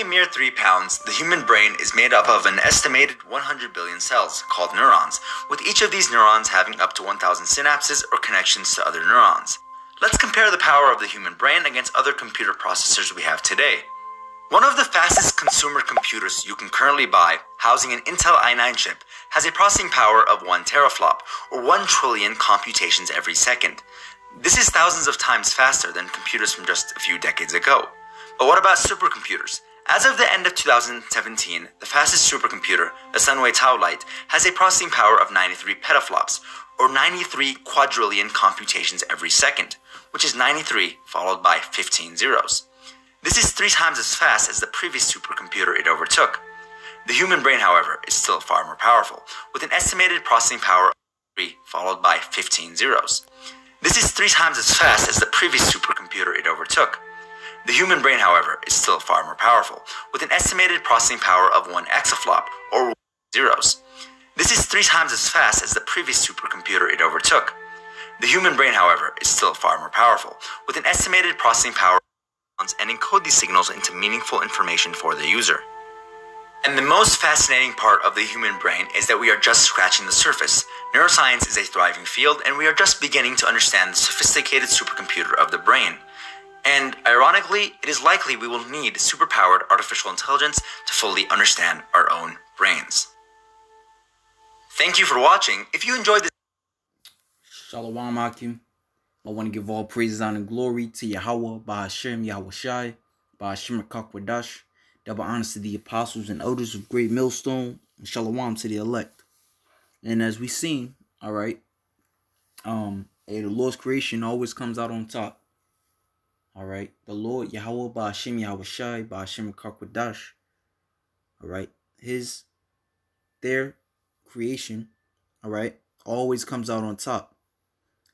a mere 3 pounds, the human brain is made up of an estimated 100 billion cells, called neurons, with each of these neurons having up to 1,000 synapses or connections to other neurons. Let's compare the power of the human brain against other computer processors we have today. One of the fastest consumer computers you can currently buy, housing an Intel i9 chip, has a processing power of 1 teraflop, or 1 trillion computations every second. This is thousands of times faster than computers from just a few decades ago. But what about supercomputers? As of the end of 2017, the fastest supercomputer, the Sunway Tau Lite, has a processing power of 93 petaflops, or 93 quadrillion computations every second, which is 93 followed by 15 zeros. This is 3 times as fast as the previous supercomputer it overtook. The human brain, however, is still far more powerful, with an estimated processing power of 3 followed by 15 zeros. This is 3 times as fast as the previous supercomputer it overtook. The human brain, however, is still far more powerful, with an estimated processing power of 1 exaflop, or 1 zeros. This is 3 times as fast as the previous supercomputer it overtook. The human brain, however, is still far more powerful, with an estimated processing power of and encode these signals into meaningful information for the user. And the most fascinating part of the human brain is that we are just scratching the surface. Neuroscience is a thriving field, and we are just beginning to understand the sophisticated supercomputer of the brain. And ironically, it is likely we will need superpowered artificial intelligence to fully understand our own brains. Thank you for watching. If you enjoyed this, Shalom Akim. I want to give all praises, honor, and glory to Yahweh, Bahashem, Yahweh Shai, Bahashem Rakakwadash. Double honors to the apostles and elders of Great Millstone, and Shalom to the elect. And as we seen, all right, the Lord's creation always comes out on top. All right, the Lord Yahweh, Bahashem, Yahweh Shai, Bahashem Rakakwadash. All right, their creation, all right, always comes out on top.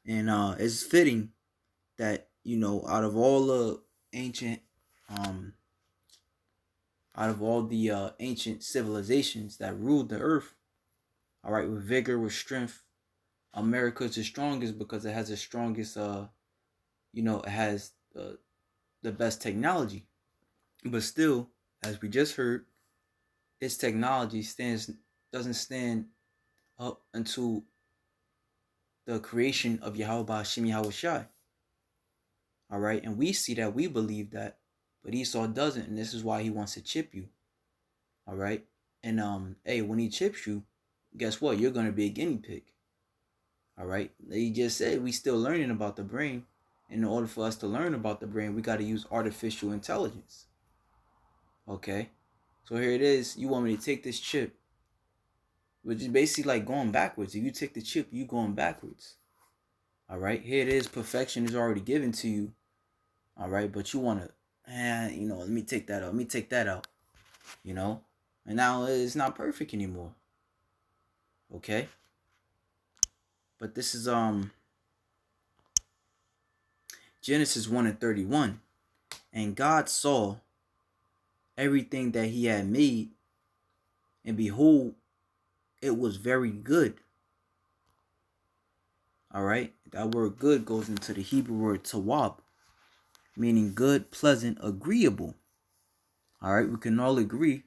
And it's fitting that, out of all the ancient civilizations that ruled the earth, all right, with vigor, with strength, America is the strongest because it has the strongest, it has the best technology. But still, as we just heard, its technology doesn't stand up until the creation of Yahweh Ba'Shem Yahweh Shai. All right, and we see that, we believe that, but Esau doesn't, and this is why he wants to chip you. All right, and hey, when he chips you, guess what? You're gonna be a guinea pig. All right, they just said we still learning about the brain. In order for us to learn about the brain, we got to use artificial intelligence. Okay, so here it is. You want me to take this chip, which is basically like going backwards. If you take the chip, you going backwards. All right, here it is. Perfection is already given to you. All right, but you want to, let me take that out. Let me take that out. And now it's not perfect anymore. Okay, but this is Genesis 1:31, and God saw everything that he had made, and behold, it was very good. All right, that word good goes into the Hebrew word tawab, meaning good, pleasant, agreeable. All right, we can all agree,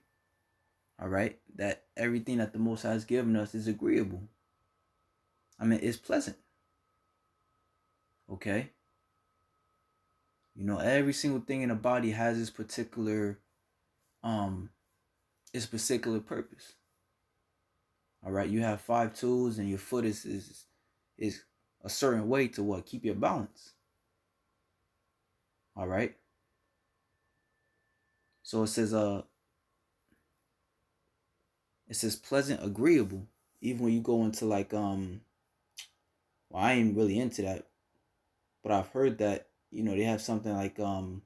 all right, that everything that the Most High has given us is agreeable. I mean, it's pleasant. Okay. Every single thing in the body has its particular purpose. All right, you have 5 tools, and your foot is a certain way to what? Keep your balance. All right. So it says pleasant, agreeable. Even when you go into like well, I ain't really into that, but I've heard that they have something like well,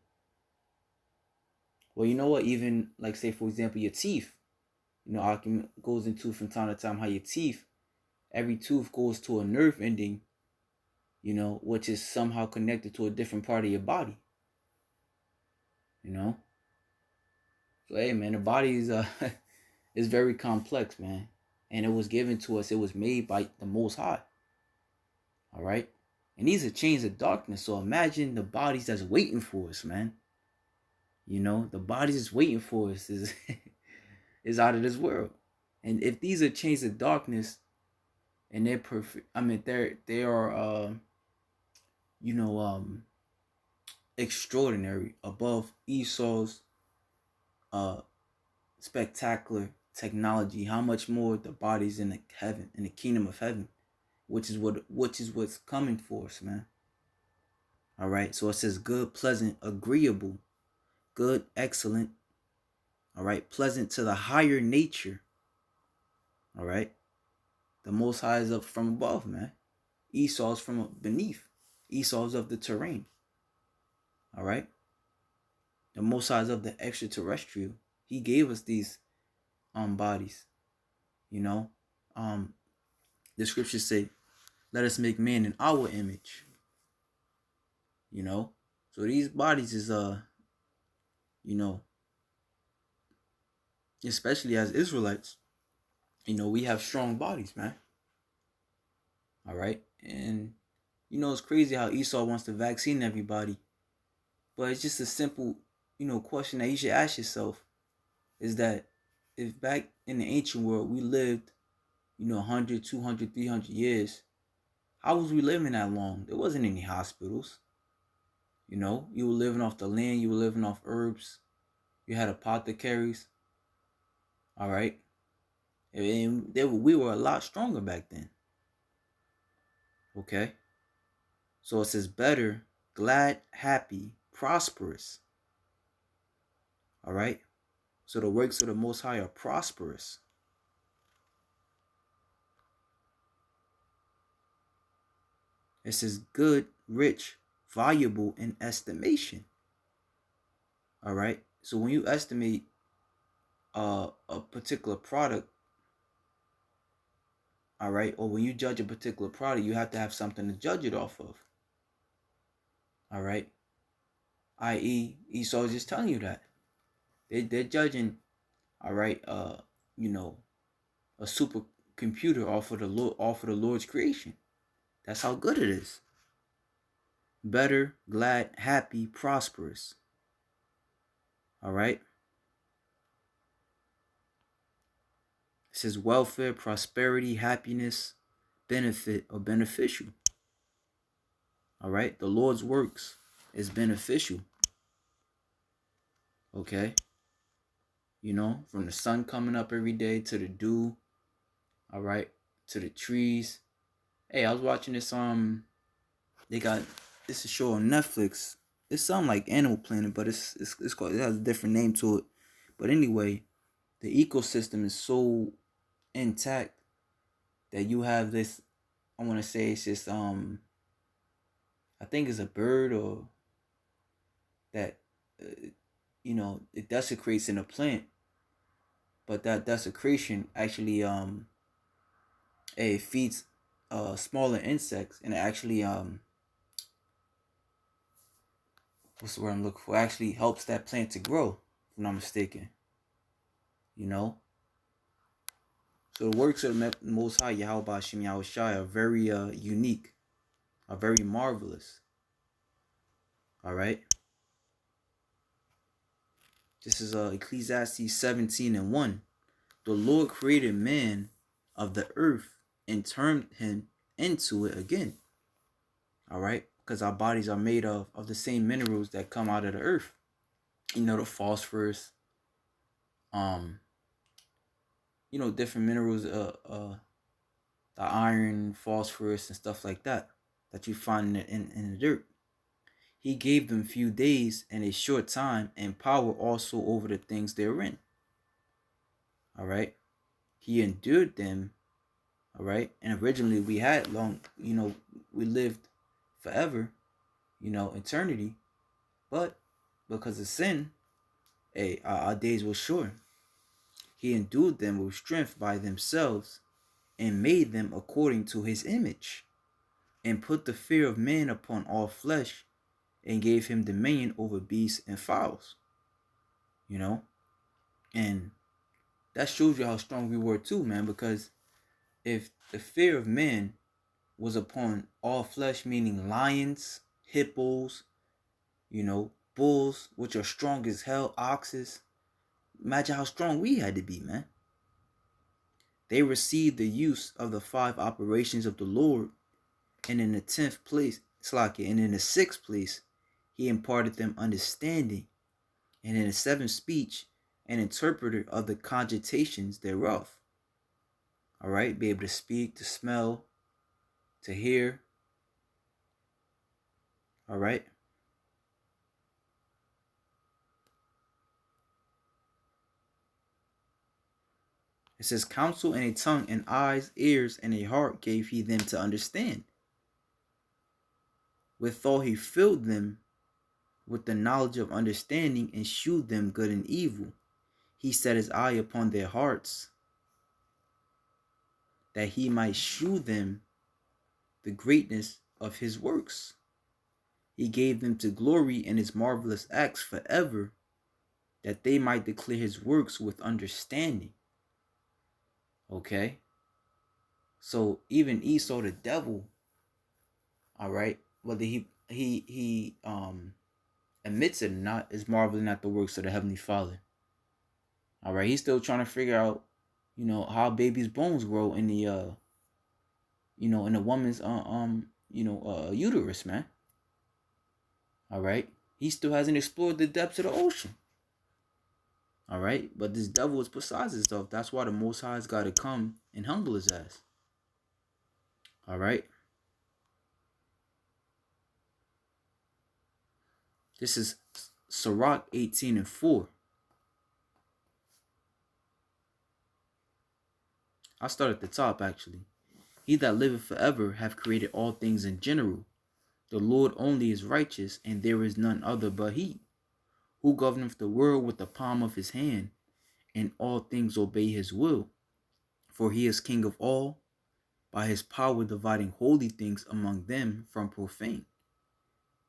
you know what? Even like, say for example, your teeth. Akim goes into from time to time how your teeth, every tooth goes to a nerve ending, which is somehow connected to a different part of your body. So hey man, the body is is very complex, man. And it was given to us, it was made by the Most High. All right? And these are chains of darkness. So imagine the bodies that's waiting for us, man. The bodies is waiting for us is is out of this world. And if these are chains of darkness and they're perfect, I mean they are you know extraordinary above Esau's uh spectacular technology, how much more the bodies in the heaven, in the kingdom of heaven, which is what's coming for us, man. All right. So it says good, pleasant, agreeable, good, excellent. All right. Pleasant to the higher nature. All right. The Most High is up from above, man. Esau's from beneath. Esau's of the terrain. All right. The Most High is of the extraterrestrial. He gave us these bodies. You know, the scriptures say, "Let us make man in our image." So these bodies is you know, especially as Israelites, we have strong bodies, man. All right, and it's crazy how Esau wants to vaccine everybody, but it's just a simple, question that you should ask yourself: is that if back in the ancient world we lived, 100, 200, 300 years, how was we living that long? There wasn't any hospitals. You were living off the land, you were living off herbs, you had apothecaries. All right, and we were a lot stronger back then. Okay, so it says better, glad, happy, prosperous. All right, so the works of the Most High are prosperous. It says good, rich, valuable in estimation. All right, so when you estimate a particular product, all right, or when you judge a particular product, you have to have something to judge it off of. All right, i.e., Esau is just telling you that they're judging, all right, a supercomputer off of the Lord's creation. That's how good it is. Better, glad, happy, prosperous. All right. It says welfare, prosperity, happiness, benefit, or beneficial. All right. The Lord's works is beneficial. Okay. From the sun coming up every day to the dew. All right. To the trees. Hey, I was watching this. They got this show on Netflix. It's something like Animal Planet, but it's called. It has a different name to it. But anyway, the ecosystem is so intact that you have this. I want to say it's just I think it's a bird or that it desecrates in a plant, but that desecration actually it feeds smaller insects, and it actually what's the word I'm looking for? Actually helps that plant to grow, if I'm not mistaken. So the works of the Most High, Yahweh Hashem Yahweh Shai, are very unique, are very marvelous. All right. This is Ecclesiastes 17:1. The Lord created man of the earth and turned him into it again. All right. Because our bodies are made of the same minerals that come out of the earth. The phosphorus, different minerals, the iron, phosphorus, and stuff like that you find in the dirt. He gave them few days and a short time, and power also over the things therein. All right. He endured them. All right. And originally we had long, we lived forever, eternity. But because of sin, our days were short. He endued them with strength by themselves and made them according to his image, and put the fear of man upon all flesh, and gave him dominion over beasts and fowls. And that shows you how strong we were too, man, because if the fear of man was upon all flesh, meaning lions, hippos, bulls, which are strong as hell, oxes. Imagine how strong we had to be, man. They received the use of the 5 operations of the Lord, and in the 10th place, and in the 6th place, he imparted them understanding, and in the 7th speech, an interpreter of the cogitations thereof. All right, be able to speak, to smell, to hear. All right. It says, counsel and a tongue and eyes, ears, and a heart gave he them to understand. Withal he filled them with the knowledge of understanding and shewed them good and evil. He set his eye upon their hearts, that he might shew them the greatness of his works. He gave them to glory in his marvelous acts forever, that they might declare his works with understanding. Okay? So even Esau the devil, all right, whether he admits it or not, is marveling at the works of the Heavenly Father. All right, he's still trying to figure out, how baby's bones grow in the in a woman's uterus, man. All right, he still hasn't explored the depths of the ocean. All right, but this devil is besides himself. That's why the Most High's got to come and humble his ass. All right. This is Sirach 18:4. I'll start at the top, actually. He that liveth forever hath created all things in general. The Lord only is righteous, and there is none other but he. Who governeth the world with the palm of his hand, and all things obey his will. For he is king of all, by his power dividing holy things among them from profane.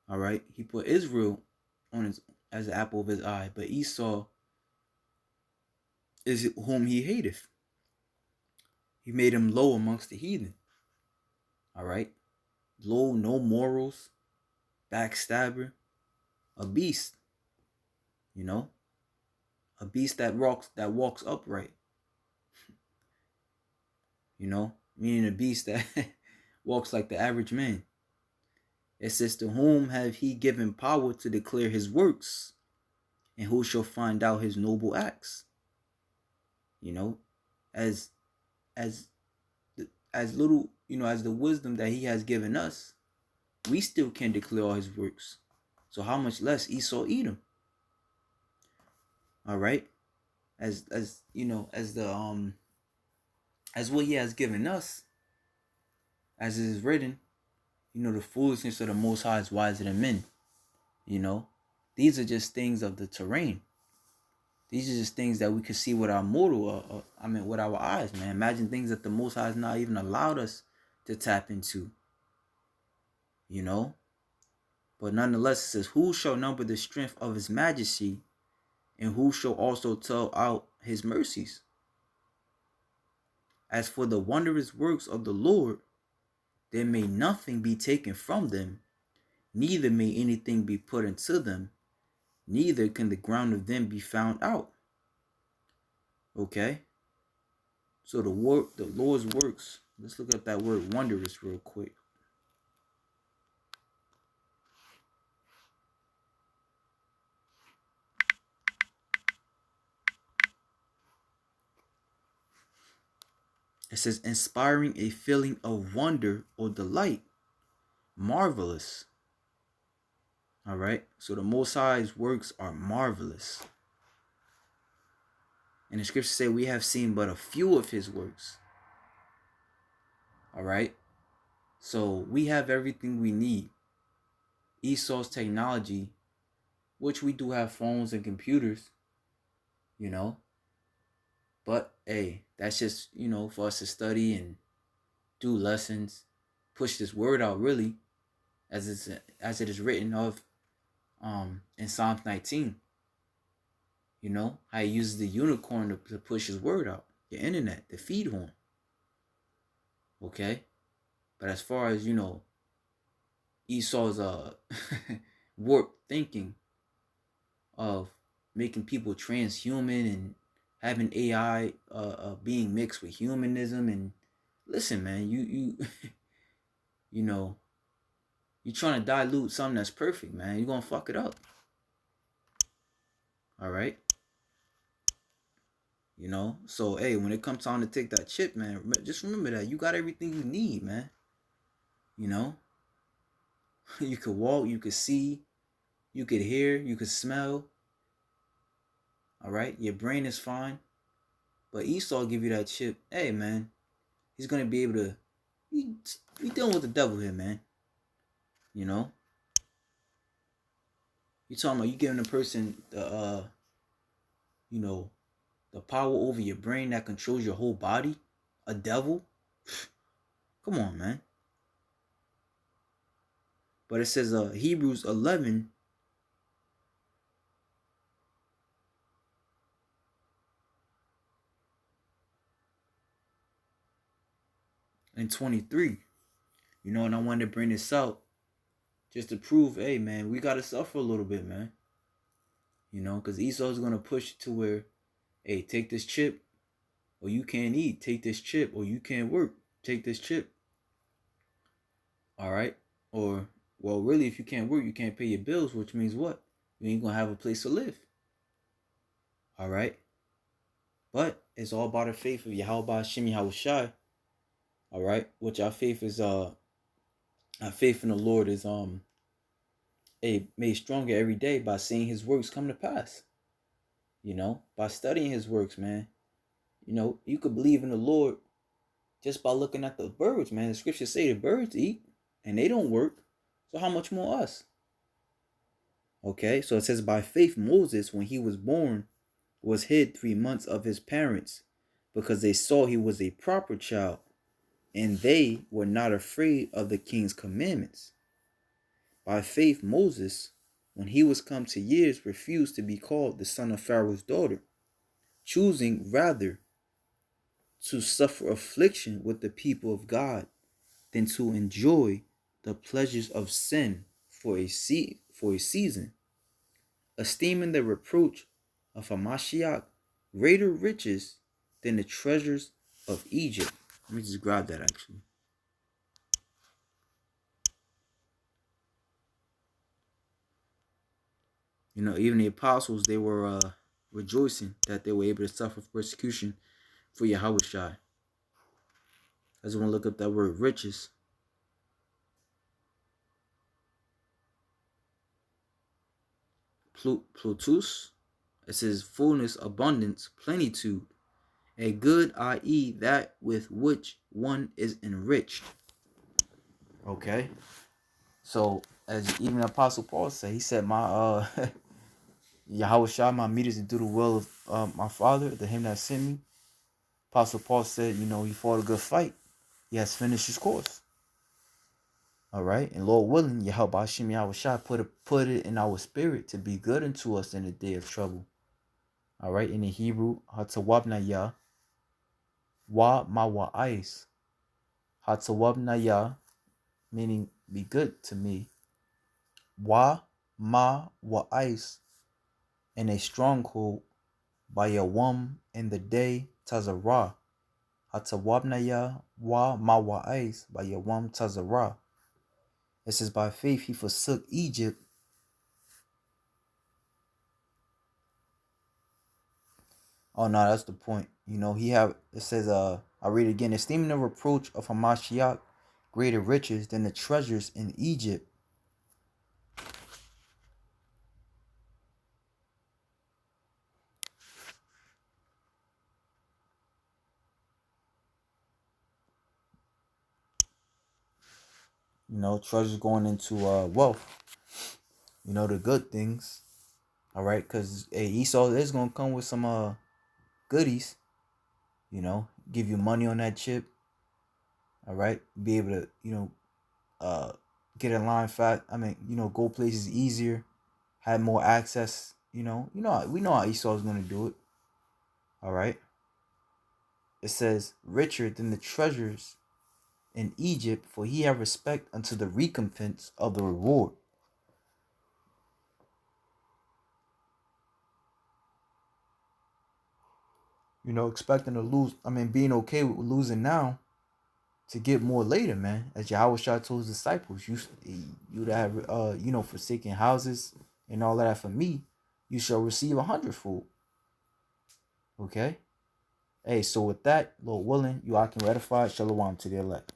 All right, he put Israel as the apple of his eye, but Esau is whom he hateth. He made him low amongst the heathen. All right, low, no morals, backstabber, a beast. A beast that walks upright. Meaning a beast that walks like the average man. It says, to whom have he given power to declare his works, and who shall find out his noble acts? As little, as the wisdom that he has given us, we still can declare all his works. So how much less Esau Edom? All right, as what he has given us, as it is written, the foolishness of the Most High is wiser than men. These are just things of the terrain. These are just things that we can see with our with our eyes, man. Imagine things that the Most High has not even allowed us to tap into. But nonetheless, it says, who shall number the strength of his majesty, and who shall also tell out his mercies? As for the wondrous works of the Lord, there may nothing be taken from them, neither may anything be put into them, neither can the ground of them be found out. Okay? So the Lord's works, let's look up that word wondrous real quick. It says, inspiring a feeling of wonder or delight, marvelous. All right, so the Most High's works are marvelous. And the scriptures say we have seen but a few of his works. All right, so we have everything we need. Esau's technology, which we do have phones and computers, but hey, that's just, for us to study and do lessons, push this word out, really, as it is written of in Psalms 19. How he uses the unicorn to push his word out, the internet, the feed horn. Okay, but as far as Esau's warped thinking, of making people transhuman and having AI being mixed with humanism. And listen, man, you you know, you're trying to dilute something that's perfect, man. You're gonna fuck it up. All right. So hey, when it comes time to take that chip, man, just remember that you got everything you need, man. You know, you could walk, you could see, you could hear, you could smell. All right, your brain is fine, but Esau give you that chip. Hey, man, he's gonna be able to. We dealing with the devil here, man. You know, you talking about you giving a person the you know, the power over your brain that controls your whole body. A devil. Come on, man. But it says Hebrews 11 and 23. And I wanted to bring this out just to prove, hey, man, we got to suffer a little bit, man. Because Esau's going to push it to where, hey, take this chip or you can't eat. Take this chip or you can't work. Take this chip. All right? Or, well, really, if you can't work, you can't pay your bills, which means what? You ain't going to have a place to live. All right? But it's all about the faith of Yahweh Hashem Yahushai. All right? Which our faith is, our faith in the Lord is, made stronger every day by seeing his works come to pass. By studying his works, man. You could believe in the Lord just by looking at the birds, man. The scriptures say the birds eat and they don't work. So how much more us? Okay, so it says, by faith Moses, when he was born, was hid 3 months of his parents because they saw he was a proper child, and they were not afraid of the king's commandments. By faith Moses, when he was come to years, refused to be called the son of Pharaoh's daughter, choosing rather to suffer affliction with the people of God than to enjoy the pleasures of sin for a season, esteeming the reproach of Hamashiach greater riches than the treasures of Egypt. Let me just grab that actually. Even the apostles, they were rejoicing that they were able to suffer persecution for Yahushua. I just want to look up that word riches. Plutus. It says fullness, abundance, plenitude. A good, i.e., that with which one is enriched. Okay. So, as even Apostle Paul said, he said, my Yahushua, my meat is to do the will of my Father, the him that sent me. Apostle Paul said, he fought a good fight. He has finished his course. All right. And Lord willing, Yahweh Hashem Yahushua put it in our spirit to be good unto us in the day of trouble. All right. In the Hebrew, Hatawabnaya, Wa Mawa'ais. Hatawabnaya, meaning be good to me. Wa Mawa'ais, in a stronghold by Yawam in the day Tazarah. Hatawabnaya Wa Mawa'ais by Yawam Tazarah. It says, by faith he forsook Egypt. Oh no, that's the point. It says, I read it again, esteeming the reproach of Hamashiach greater riches than the treasures in Egypt. Treasures going into wealth. The good things. All right, because Esau is gonna come with some goodies. Give you money on that chip. All right, be able to get in line fast. Go places easier, have more access. We know how Esau is gonna do it. All right. It says, richer than the treasures in Egypt, for he have respect unto the recompense of the reward. You know, expecting to lose. I mean, being okay with losing now to get more later, man. As Yahweh Shah told his disciples, you that have forsaken houses and all of that for me, you shall receive 100-fold. Okay. Hey, so with that, Lord willing, you all can ratify. Shalom to the elect.